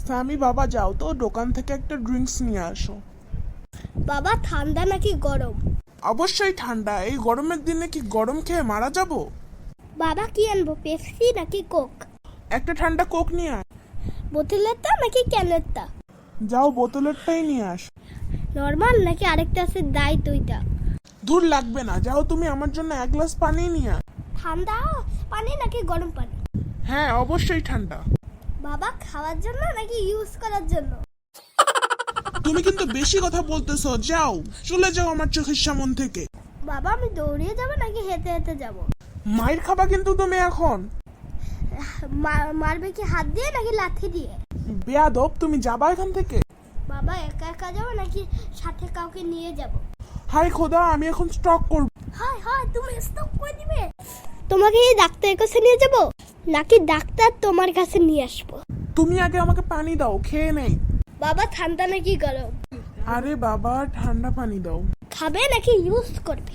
স্বামী বাবা যাও তো দোকান থেকে একটা ড্রিঙ্কস নিয়ে আসো। বাবা ঠান্ডা নাকি গরম? অবশ্যই ঠান্ডা, এই গরমের দিনে কি গরম খেয়ে মারা যাব? বাবা কি আনবো, পেপসি নাকি কোক? একটা ঠান্ডা কোক নিয়ে আস। বোতলেরটা নাকি ক্যানেরটা? যাও বোতলেরটাই নিয়ে আস। নর্মাল নাকি আরেকটা আছে ডাইট ওইটা? দূর লাগবে না, যাও তুমি আমার জন্য এক গ্লাস পানি নিয়ে আস। ঠান্ডা পানি নাকি গরম পানি? হ্যাঁ অবশ্যই ঠান্ডা। বাবা খাওয়ার জন্য নাকি ইউজ করার জন্য? তুমি কিন্তু বেশি কথা বলতেছো, যাও চলে যাও আমার চোখের সামন থেকে। বাবা আমি দৌড়িয়ে যাব নাকি হেঁটে হেঁটে যাব? মায়ের খাবা কিন্তু তুমি এখন। মারবে কি হাত দিয়ে নাকি লাঠি দিয়ে? বেয়াদব, তুমি যাবা এখান থেকে। বাবা একা একা যাবো নাকি সাথে কাউকে নিয়ে যাব? হাই খোদা, আমি এখন স্টক করব। হাই হাই, তুমি স্টপ করে দিবে? তোমাকে এই ডাক্তারের কাছে নিয়ে যাব নাকি ডাক্তার তোমার কাছে নিয়ে আসবো? তুমি আগে আমাকে পানি দাও, খেয়ে নেই। বাবা ঠান্ডা নাকি গরম? আরে বাবা ঠান্ডা পানি দাও। খাবে নাকি ইউজ করবে?